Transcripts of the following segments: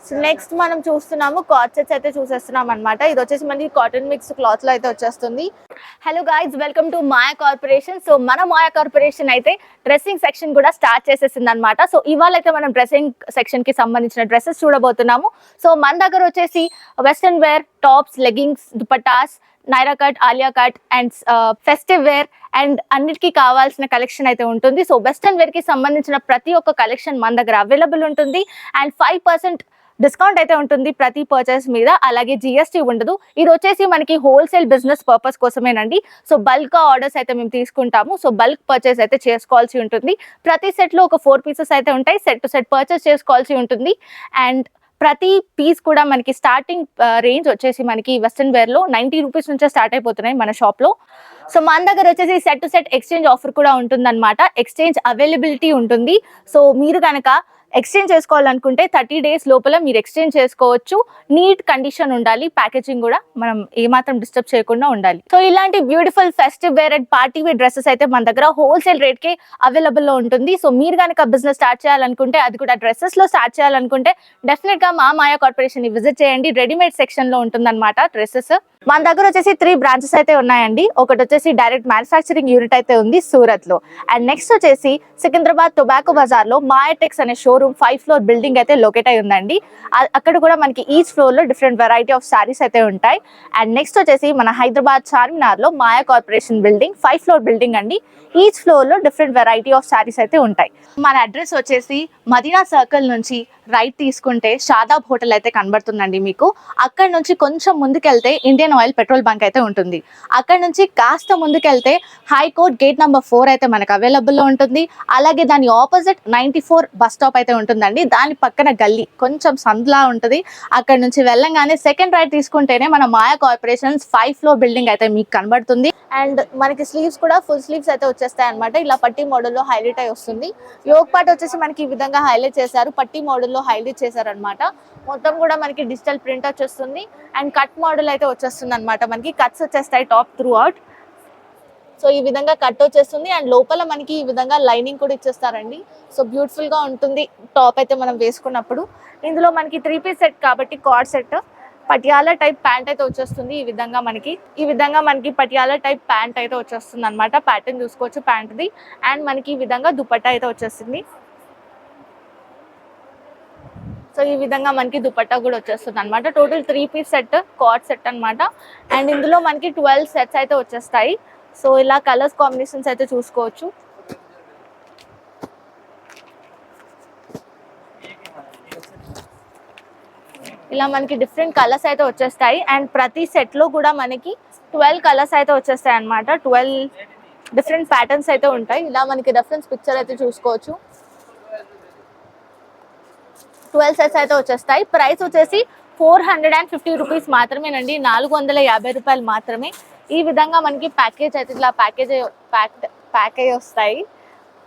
So next మనం చూస్తున్నాము card sets అయితే చూసేస్తున్నాం అనమాట. ఇది వచ్చేసి మనకి కాటన్ మిక్స్ క్లాత్ లో అయితే వచ్చేస్తుంది. Hello guys, welcome to Maya corporation. So మన మాయా కార్పొరేషన్ అయితే డ్రెస్సింగ్ సెక్షన్ కూడా స్టార్ట్ చేసేసింది అనమాట. సో ఇవాళ అయితే మనం డ్రెస్సింగ్ సెక్షన్ కి సంబంధించిన డ్రెస్సెస్ చూడబోతున్నాము. సో మన దగ్గర వచ్చేసి western wear, tops, leggings, dupattas, Naira cut, Alia cut and festive wear and అన్నిటికీ కావాల్సిన కలెక్షన్ అయితే ఉంటుంది. సో వెస్ట్రన్ వేర్ కి సంబంధించిన ప్రతి ఒక్క కలెక్షన్ మన దగ్గర అవైలబుల్ ఉంటుంది. అండ్ 5% డిస్కౌంట్ అయితే ఉంటుంది ప్రతి పర్చేస్ మీద. అలాగే జిఎస్టీ ఉండదు. ఇది వచ్చేసి మనకి హోల్సేల్ బిజినెస్ పర్పస్ కోసమేనండి. సో బల్క్ ఆర్డర్స్ అయితే మేము తీసుకుంటాము. సో బల్క్ పర్చేస్ అయితే చేసుకోవాల్సి ఉంటుంది. ప్రతి సెట్ లో ఒక 4 పీసెస్ అయితే ఉంటాయి. సెట్ టు సెట్ పర్చేస్ చేసుకోవాల్సి ఉంటుంది. అండ్ ప్రతి పీస్ కూడా మనకి స్టార్టింగ్ రేంజ్ వచ్చేసి మనకి వెస్ట్రన్ వేర్ లో 90 రూపీస్ నుంచే స్టార్ట్ అయిపోతున్నాయి మన షాప్ లో. సో మన దగ్గర వచ్చేసి set to set exchange offer కూడా ఉంటుందన్నమాట. ఎక్స్చేంజ్ అవైలబిలిటీ ఉంటుంది. సో మీరు కనుక ఎక్స్చేంజ్ చేసుకోవాలనుకుంటే 30 days లోపల మీరు ఎక్స్చేంజ్ చేసుకోవచ్చు. నీట్ కండిషన్ ఉండాలి. ప్యాకేజింగ్ కూడా మనం ఏమాత్రం డిస్టర్బ్ చేయకుండా ఉండాలి. సో ఇలాంటి beautiful festive wear and party wear dresses అయితే మన దగ్గర హోల్సేల్ రేట్ కి అవైలబుల్ లో ఉంటుంది. సో మీరు కనుక బిజినెస్ స్టార్ట్ చేయాలనుకుంటే, అది కూడా డ్రెస్సెస్ లో స్టార్ట్ చేయాలనుకుంటే డెఫినెట్ గా మా మాయా కార్పొరేషన్ ని విజిట్ చేయండి. రెడీమేడ్ సెక్షన్ లో ఉంటుందన్నమాట డ్రెస్సెస్. మన దగ్గర వచ్చేసి 3 బ్రాంచెస్ అయితే ఉన్నాయండి. ఒకటి వచ్చేసి డైరెక్ట్ మ్యానుఫ్యాక్చరింగ్ యూనిట్ అయితే ఉంది సూరత్ లో. అండ్ నెక్స్ట్ వచ్చేసి సికింద్రాబాద్ టొబాకో బజార్ లో మాయాటెక్స్ అనే షోరూమ్ 5th floor బిల్డింగ్ అయితే లొకేట్ అయి ఉందండి. అక్కడ కూడా మనకి ఈచ్ ఫ్లోర్ లో డిఫరెంట్ వెరైటీ ఆఫ్ సారీస్ అయితే ఉంటాయి. అండ్ నెక్స్ట్ వచ్చేసి మన హైదరాబాద్ చార్మినార్ లో Maya corporation building 5th floor building అండి. ఈచ్ ఫ్లోర్ లో డిఫరెంట్ వెరైటీ ఆఫ్ సారీస్ అయితే ఉంటాయి. మన అడ్రస్ వచ్చేసి మదీనా సర్కిల్ నుంచి రైట్ తీసుకుంటే షాదాబ్ హోటల్ అయితే కనబడుతుందండి మీకు. అక్కడ నుంచి కొంచెం ముందుకెళ్తే ఇండియన్ ఆయిల్ పెట్రోల్ బంక్ అయితే ఉంటుంది. అక్కడ నుంచి కాస్త ముందుకెళ్తే హైకోర్ట్ గేట్ నెంబర్ 4 అయితే మనకు అవైలబుల్ లో ఉంటుంది. అలాగే దాని ఆపోజిట్ 94 బస్ స్టాప్ అయితే ఉంటుందండి. దాని పక్కన గల్లీ కొంచెం సందులా ఉంటుంది. అక్కడ నుంచి వెళ్ళంగానే సెకండ్ రైట్ తీసుకుంటేనే మన మాయా కార్పొరేషన్స్ 5th floor బిల్డింగ్ అయితే మీకు కనబడుతుంది. అండ్ మనకి స్లీవ్స్ కూడా ఫుల్ స్లీవ్స్ అయితే వచ్చేస్తాయి అనమాట. ఇలా పట్టీ మోడల్లో హైలైట్ అయి వస్తుంది. యోగ్ పార్ట్ వచ్చేసి మనకి ఈ విధంగా హైలైట్ చేశారు. పట్టీ మోడల్లో హైలైట్ చేశారు అనమాట. మొత్తం కూడా మనకి డిజిటల్ ప్రింట్ వచ్చేస్తుంది. అండ్ కట్ మోడల్ అయితే వచ్చేస్తుంది అనమాట. మనకి కట్స్ వచ్చేస్తాయి టాప్ త్రూ అవుట్. సో ఈ విధంగా కట్ వచ్చేస్తుంది. అండ్ లోపల మనకి ఈ విధంగా లైనింగ్ కూడా ఇచ్చేస్తారండి. సో బ్యూటిఫుల్ గా ఉంటుంది టాప్ అయితే మనం వేసుకున్నప్పుడు. ఇందులో మనకి 3 పీస్ సెట్ కాబట్టి card set Patiala type pant అయితే వచ్చేస్తుంది. ఈ విధంగా మనకి పటియాలా టైప్ ప్యాంట్ అయితే వచ్చేస్తుంది అనమాట. ప్యాటర్న్ చూసుకోవచ్చు ప్యాంట్ ది. అండ్ మనకి ఈ విధంగా దుపట్టా అయితే వచ్చేస్తుంది. సో ఈ విధంగా మనకి దుపట్టా కూడా వచ్చేస్తుంది అనమాట. Total 3 piece set coord set అనమాట. అండ్ ఇందులో మనకి 12 సెట్స్ అయితే వచ్చేస్తాయి. సో ఇలా కలర్స్ కాంబినేషన్స్ అయితే చూసుకోవచ్చు. ఇలా మనకి డిఫరెంట్ కలర్స్ అయితే వచ్చేస్తాయి. అండ్ ప్రతి సెట్ లో కూడా మనకి 12 కలర్స్ అయితే వచ్చేస్తాయి అనమాట. 12 డిఫరెంట్ ప్యాటర్న్స్ అయితే ఉంటాయి. ఇలా మనకి రెఫరెన్స్ పిక్చర్ అయితే చూసుకోవచ్చు. 12 సెట్స్ అయితే వచ్చేస్తాయి. ప్రైస్ వచ్చేసి 450 రూపీస్ మాత్రమేనండి. 450 రూపాయలు మాత్రమే. ఈ విధంగా మనకి ప్యాకేజ్ అయితే ఇలా ప్యాక్ అయ్యి వస్తాయి.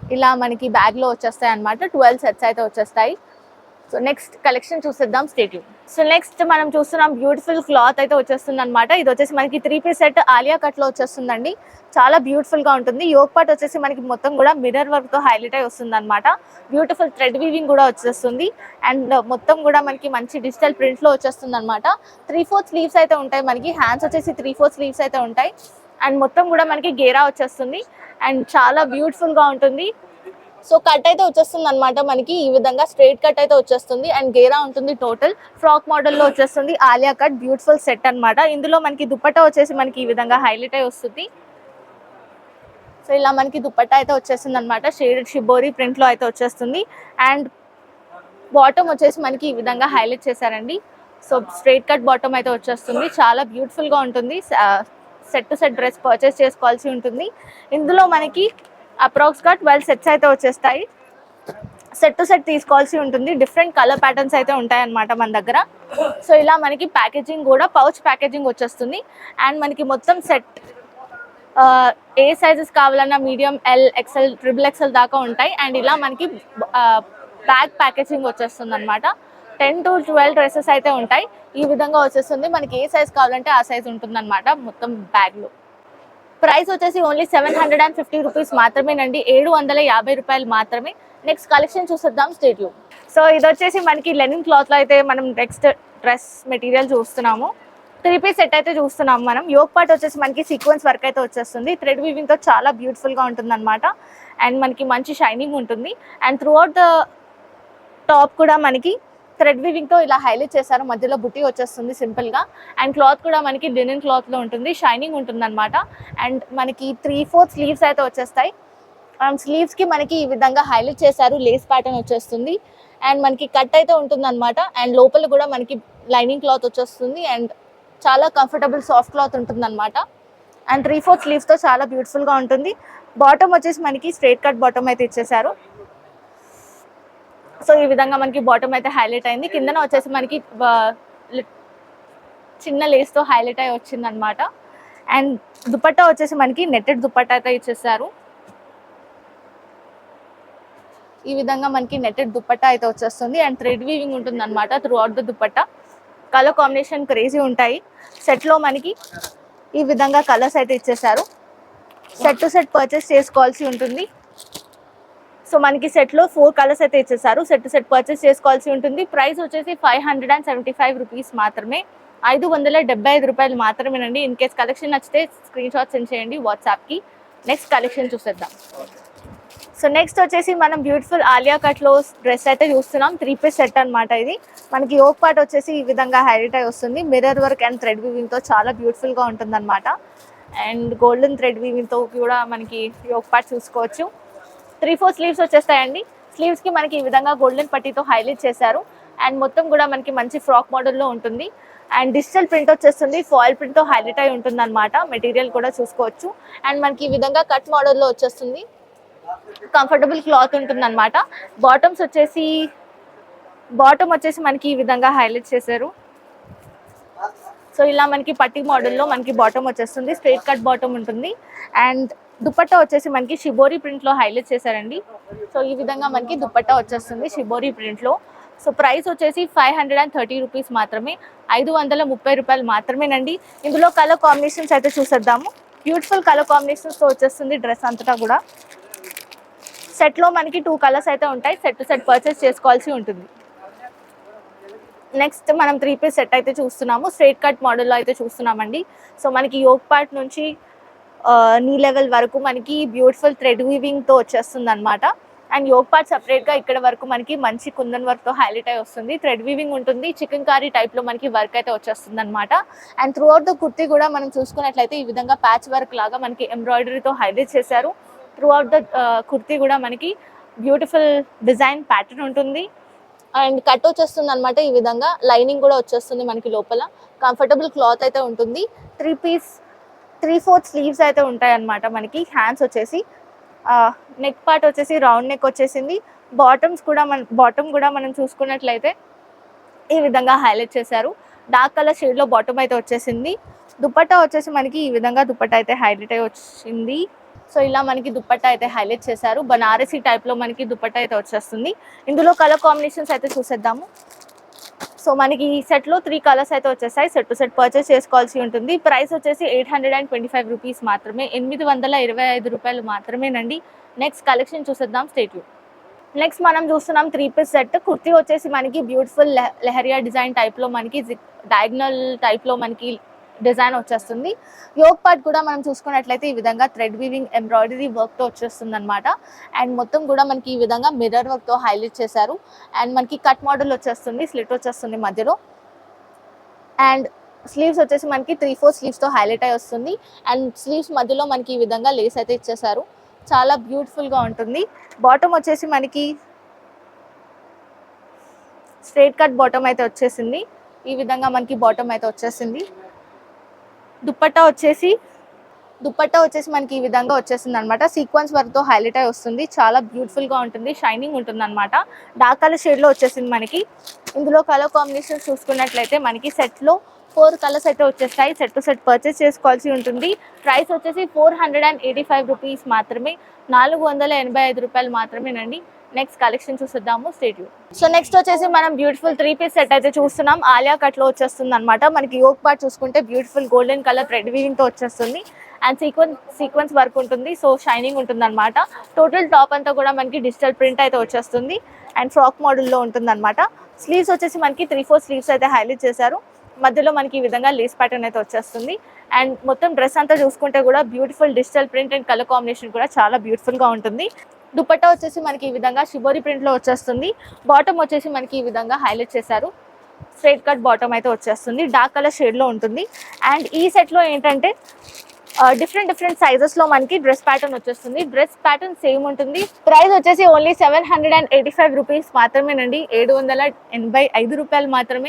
ఇలా మనకి బ్యాగ్ లో వచ్చేస్తాయి అనమాట. 12 సెట్స్ అయితే వచ్చేస్తాయి. సో నెక్స్ట్ కలెక్షన్ చూసేద్దాం. Stay tune. సో నెక్స్ట్ మనం చూస్తున్నాం బ్యూటిఫుల్ క్లాత్ అయితే వచ్చేస్తుంది అనమాట. ఇది వచ్చేసి మనకి 3 పీస్ సెట్ ఆలియా కట్ లో వచ్చేస్తుందండి. చాలా బ్యూటిఫుల్ గా ఉంటుంది. యోగ్ పార్ట్ వచ్చేసి మనకి మొత్తం కూడా మిర్రర్ వర్క్ తో హైలైట్ అయి వస్తుంది అనమాట. బ్యూటిఫుల్ థ్రెడ్ వీవింగ్ కూడా వచ్చేస్తుంది. అండ్ మొత్తం కూడా మనకి మంచి డిజిటల్ ప్రింట్ లో వచ్చేస్తుంది అనమాట. 3/4 స్లీవ్స్ అయితే ఉంటాయి మనకి. హ్యాండ్స్ వచ్చేసి 3/4 స్లీవ్స్ అయితే ఉంటాయి. అండ్ మొత్తం కూడా మనకి గేరా వచ్చేస్తుంది. అండ్ చాలా బ్యూటిఫుల్ గా ఉంటుంది. సో కట్ అయితే వచ్చేస్తుంది అనమాట. మనకి ఈ విధంగా స్ట్రైట్ కట్ అయితే వచ్చేస్తుంది. అండ్ గేరా ఉంటుంది. టోటల్ ఫ్రాక్ మోడల్లో వచ్చేస్తుంది. ఆలియా కట్ బ్యూటిఫుల్ సెట్ అనమాట. ఇందులో మనకి దుపట్టా వచ్చేసి మనకి ఈ విధంగా హైలైట్ అయి వస్తుంది. సో ఇలా మనకి దుపట్టా అయితే వచ్చేస్తుంది అనమాట. షేడెడ్ షిబోరి ప్రింట్ లో అయితే వచ్చేస్తుంది. అండ్ బాటమ్ వచ్చేసి మనకి ఈ విధంగా హైలైట్ చేశారండి. సో స్ట్రైట్ కట్ బాటమ్ అయితే వచ్చేస్తుంది. చాలా బ్యూటిఫుల్ గా ఉంటుంది. Set to set dress purchase చేసుకోవాల్సి ఉంటుంది. ఇందులో మనకి అప్రాక్స్ గా 12 సెట్స్ అయితే వచ్చేస్తాయి. సెట్ టు సెట్ తీసుకోవాల్సి ఉంటుంది. డిఫరెంట్ కలర్ ప్యాటర్న్స్ అయితే ఉంటాయి అన్నమాట మన దగ్గర. సో ఇలా మనకి ప్యాకేజింగ్ కూడా పౌచ్ ప్యాకేజింగ్ వచ్చేస్తుంది. అండ్ మనకి మొత్తం సెట్ ఏ సైజెస్ కావాలన్నా మీడియం, ఎల్, ఎక్సెల్, XXL దాకా ఉంటాయి. అండ్ ఇలా మనకి బ్యాగ్ ప్యాకేజింగ్ వచ్చేస్తుంది అనమాట. 10 to 12 డ్రెస్సెస్ అయితే ఉంటాయి. ఈ విధంగా వచ్చేస్తుంది. మనకి ఏ సైజ్ కావాలంటే ఆ సైజ్ ఉంటుంది అనమాట మొత్తం బ్యాగ్ లో. ప్రైస్ వచ్చేసి ఓన్లీ 750 రూపీస్ మాత్రమేనండి. 750 రూపాయలు మాత్రమే. నెక్స్ట్ కలెక్షన్ చూసేద్దాం, స్టేట్ యూ. సో ఇది వచ్చేసి మనకి లెనిన్ క్లాత్లో అయితే మనం నెక్స్ట్ డ్రెస్ మెటీరియల్ చూస్తున్నాము. 3-piece సెట్ అయితే చూస్తున్నాం మనం. యోక్ పార్ట్ వచ్చేసి మనకి సీక్వెన్స్ వర్క్ అయితే వచ్చేస్తుంది. థ్రెడ్ వీవింగ్తో చాలా బ్యూటిఫుల్గా ఉంటుంది అనమాట. అండ్ మనకి మంచి షైనింగ్ ఉంటుంది. And through out the top కూడా మనకి థ్రెడ్ వీవింగ్తో ఇలా హైలైట్ చేశారు. మధ్యలో బుట్టి వచ్చేస్తుంది సింపుల్గా. అండ్ క్లాత్ కూడా మనకి లినెన్ క్లాత్లో ఉంటుంది, షైనింగ్ ఉంటుంది అనమాట. అండ్ మనకి 3/4 స్లీవ్స్ అయితే వచ్చేస్తాయి. అండ్ స్లీవ్స్కి మనకి ఈ విధంగా హైలైట్ చేశారు, లేస్ ప్యాటర్న్ వచ్చేస్తుంది. అండ్ మనకి కట్ అయితే ఉంటుంది అనమాట. అండ్ లోపల కూడా మనకి లైనింగ్ క్లాత్ వచ్చేస్తుంది. అండ్ చాలా కంఫర్టబుల్ సాఫ్ట్ క్లాత్ ఉంటుంది అనమాట. అండ్ 3/4 స్లీవ్స్తో చాలా బ్యూటిఫుల్గా ఉంటుంది. బాటమ్ వచ్చేసి మనకి స్ట్రైట్ కట్ బాటమ్ అయితే ఇచ్చేసారు. సో ఈ విధంగా మనకి బాటమ్ అయితే హైలైట్ అయింది. కిందన వచ్చేసి మనకి చిన్న లేస్తో హైలైట్ అయి వచ్చింది అనమాట. అండ్ దుపట్టా వచ్చేసి మనకి నెట్టెడ్ దుపట్టా అయితే ఇచ్చేసారు. ఈ విధంగా మనకి నెట్టెడ్ దుపట్టా అయితే వచ్చేస్తుంది. అండ్ థ్రెడ్ వీవింగ్ ఉంటుంది అనమాట through out the dupatta. Colour combination crazy ఉంటాయి. సెట్లో మనకి ఈ విధంగా కలర్స్ అయితే ఇచ్చేసారు. సెట్ టు సెట్ పర్చేస్ చేసుకోవాల్సి ఉంటుంది. సో మనకి సెట్లో 4 కలర్స్ అయితే ఇచ్చేసారు. సెట్ టు సెట్ పర్చేస్ చేసుకోవాల్సి ఉంటుంది. ప్రైస్ వచ్చేసి 575 రూపీస్ మాత్రమే, 575 రూపాయలు మాత్రమేనండి. ఇన్ కేస్ కలెక్షన్ నచ్చితే స్క్రీన్ షాట్ సెండ్ చేయండి వాట్సాప్కి. నెక్స్ట్ కలెక్షన్ చూసేద్దాం. సో నెక్స్ట్ వచ్చేసి మనం బ్యూటిఫుల్ ఆలియా కట్లో డ్రెస్ అయితే చూస్తున్నాం. 3-piece సెట్ అనమాట. ఇది మనకి యోక్ పార్ట్ వచ్చేసి ఈ విధంగా హైలైట్ అయి వస్తుంది. మిర్రర్ వర్క్ అండ్ థ్రెడ్ వీవింగ్తో చాలా బ్యూటిఫుల్గా ఉంటుంది అనమాట. అండ్ గోల్డెన్ థ్రెడ్ వీవింగ్తో కూడా మనకి యోక్ పార్ట్ చూసుకోవచ్చు. 3/4 స్లీవ్స్ వచ్చేస్తాయండి. స్లీవ్స్కి మనకి ఈ విధంగా గోల్డెన్ పట్టీతో హైలైట్ చేశారు. అండ్ మొత్తం కూడా మనకి మంచి ఫ్రాక్ మోడల్లో ఉంటుంది. అండ్ డిజిటల్ ప్రింట్ వచ్చేస్తుంది, ఫాయిల్ ప్రింట్తో హైలైట్ అయి ఉంటుంది అనమాట. మెటీరియల్ కూడా చూసుకోవచ్చు. అండ్ మనకి ఈ విధంగా కట్ మోడల్లో వచ్చేస్తుంది. కంఫర్టబుల్ క్లాత్ ఉంటుంది అనమాట. బాటమ్ వచ్చేసి మనకి ఈ విధంగా హైలైట్ చేశారు. సో ఇలా మనకి పట్టీ మోడల్లో మనకి బాటమ్ వచ్చేస్తుంది. స్ట్రైట్ కట్ బాటమ్ ఉంటుంది. అండ్ దుపట్టా వచ్చేసి మనకి షిబోరి ప్రింట్లో హైలైట్ చేశారండి. సో ఈ విధంగా మనకి దుపట్టా వచ్చేస్తుంది షిబోరి ప్రింట్లో. సో ప్రైస్ వచ్చేసి 530 రూపీస్ మాత్రమే, 530 రూపాయలు మాత్రమేనండి. ఇందులో కలర్ కాంబినేషన్స్ అయితే చూసేద్దాము. బ్యూటిఫుల్ కలర్ కాంబినేషన్స్తో వచ్చేస్తుంది డ్రెస్ అంతటా కూడా. సెట్లో మనకి 2 కలర్స్ అయితే ఉంటాయి. సెట్ టు సెట్ పర్చేస్ చేసుకోవాల్సి ఉంటుంది. నెక్స్ట్ మనం 3-piece సెట్ అయితే చూస్తున్నాము. స్ట్రైట్ కట్ మోడల్లో అయితే చూస్తున్నామండి. సో మనకి యోక్ పార్ట్ నుంచి నీ లెవెల్ వరకు మనకి బ్యూటిఫుల్ థ్రెడ్ వీవింగ్తో వచ్చేస్తుంది అనమాట. అండ్ యోక్ పార్ట్ సపరేట్గా ఇక్కడ వరకు మనకి మంచి కుందన్ వర్క్తో హైలైట్ అయి వస్తుంది. థ్రెడ్ వీవింగ్ ఉంటుంది. చికెన్ కారీ టైప్లో మనకి వర్క్ అయితే వచ్చేస్తుంది అనమాట. And through out the kurti కూడా మనం చూసుకున్నట్లయితే ఈ విధంగా ప్యాచ్ వర్క్ లాగా మనకి ఎంబ్రాయిడరీతో హైలైట్ చేశారు. త్రూ అవుట్ ద కుర్తీ కూడా మనకి బ్యూటిఫుల్ డిజైన్ ప్యాటర్న్ ఉంటుంది. అండ్ కట్ వచ్చేస్తుంది అనమాట. ఈ విధంగా లైనింగ్ కూడా వచ్చేస్తుంది మనకి లోపల. కంఫర్టబుల్ క్లాత్ అయితే ఉంటుంది. 3/4 స్లీవ్స్ అయితే ఉంటాయి అనమాట మనకి. హ్యాండ్స్ వచ్చేసి నెక్ పార్ట్ వచ్చేసి రౌండ్ నెక్ వచ్చేసింది. బాటమ్ కూడా మనం చూసుకున్నట్లయితే ఈ విధంగా హైలైట్ చేశారు. డార్క్ కలర్ షేడ్లో బాటమ్ అయితే వచ్చేసింది. దుపట్టా వచ్చేసి మనకి ఈ విధంగా దుపట్టా అయితే హైలైట్ అయి వచ్చింది. సో ఇలా మనకి దుపట్టా అయితే హైలైట్ చేశారు. బనారసీ టైప్లో మనకి దుపట్టా అయితే వచ్చేస్తుంది. ఇందులో కలర్ కాంబినేషన్స్ అయితే చూసేద్దాము. సో మనకి ఈ సెట్లో 3 కలర్స్ అయితే వచ్చేసాయి. సెట్ టు సెట్ పర్చేస్ చేసుకోవాల్సి ఉంటుంది. ప్రైస్ వచ్చేసి 825 రూపీస్ మాత్రమే, 825 రూపాయలు మాత్రమేనండి. నెక్స్ట్ కలెక్షన్ చూసేద్దాం, స్టేట్ యూ. నెక్స్ట్ మనం చూస్తున్నాం 3-piece సెట్. కుర్తీ వచ్చేసి మనకి బ్యూటిఫుల్ లెహరియా డిజైన్ టైప్లో మనకి డయాగ్నల్ టైప్లో మనకి డిజైన్ వచ్చేస్తుంది. యోక్ పార్ట్ కూడా మనం చూసుకున్నట్లయితే ఈ విధంగా థ్రెడ్ వీవింగ్ ఎంబ్రాయిడరీ వర్క్తో వచ్చేస్తుంది అనమాట. అండ్ మొత్తం కూడా మనకి ఈ విధంగా మిర్రర్ వర్క్తో హైలైట్ చేశారు. అండ్ మనకి కట్ మోడల్ వచ్చేస్తుంది, స్లిట్ వచ్చేస్తుంది మధ్యలో. అండ్ స్లీవ్స్ వచ్చేసి మనకి 3/4 స్లీవ్స్తో హైలైట్ అయి వస్తుంది. అండ్ స్లీవ్స్ మధ్యలో మనకి ఈ విధంగా లేస్ అయితే ఇచ్చేసారు. చాలా బ్యూటిఫుల్గా ఉంటుంది. బాటమ్ వచ్చేసి మనకి స్ట్రైట్ కట్ బాటమ్ అయితే వచ్చేసింది. ఈ విధంగా మనకి బాటమ్ అయితే వచ్చేసింది. దుపట్టా వచ్చేసి మనకి ఈ విధంగా వచ్చేసింది అనమాట. సీక్వెన్స్ వర్క్తో హైలైట్ అయి వస్తుంది. చాలా బ్యూటిఫుల్గా ఉంటుంది, షైనింగ్ ఉంటుంది అనమాట. డార్క్ కలర్ షేడ్లో వచ్చేసింది మనకి. ఇందులో కలర్ కాంబినేషన్స్ చూసుకున్నట్లయితే మనకి సెట్లో 4 కలర్స్ అయితే వచ్చేస్తాయి. సెట్ టు సెట్ పర్చేస్ చేసుకోవాల్సి ఉంటుంది. ప్రైస్ వచ్చేసి 485 రూపీస్ మాత్రమే, 485 రూపాయలు మాత్రమేనండి. నెక్స్ట్ కలెక్షన్ చూసేద్దాము, స్టేట్ యూ. సో నెక్స్ట్ వచ్చేసి మనం బ్యూటిఫుల్ 3-piece సెట్ అయితే చూస్తున్నాం. ఆలియా కట్లో వచ్చేస్తుంది అనమాట. మనకి యోక్ పార్ట్ చూసుకుంటే బ్యూటిఫుల్ గోల్డెన్ కలర్ థ్రెడ్ వీవింగ్తో వచ్చేస్తుంది. అండ్ సీక్వెన్స్ వర్క్ ఉంటుంది. సో షైనింగ్ ఉంటుంది అనమాట. టోటల్ టాప్ అంతా కూడా మనకి డిజిటల్ ప్రింట్ అయితే వచ్చేస్తుంది అండ్ ఫ్రాక్ మోడల్లో ఉంటుంది అనమాట. స్లీవ్స్ వచ్చేసి మనకి 3-4 స్లీవ్స్ అయితే హైలైట్ చేశారు. మధ్యలో మనకి ఈ విధంగా లేస్ ప్యాటర్న్ అయితే వచ్చేస్తుంది. అండ్ మొత్తం డ్రెస్ అంతా చూసుకుంటే కూడా beautiful digital print and colour combination కూడా చాలా బ్యూటిఫుల్గా ఉంటుంది. దుపట్టా వచ్చేసి మనకి ఈ విధంగా షిబోరి ప్రింట్లో వచ్చేస్తుంది. బాటమ్ వచ్చేసి మనకి ఈ విధంగా హైలైట్ చేశారు. స్ట్రైట్ కట్ బాటమ్ అయితే వచ్చేస్తుంది. డార్క్ కలర్ షేడ్లో ఉంటుంది. అండ్ ఈ సెట్లో ఏంటంటే డిఫరెంట్ సైజెస్లో మనకి డ్రెస్ ప్యాటర్న్ వచ్చేస్తుంది. డ్రెస్ ప్యాటర్న్ సేమ్ ఉంటుంది. ప్రైస్ వచ్చేసి ఓన్లీ 785 రూపీస్ మాత్రమేనండి. 785 రూపాయలు మాత్రమే.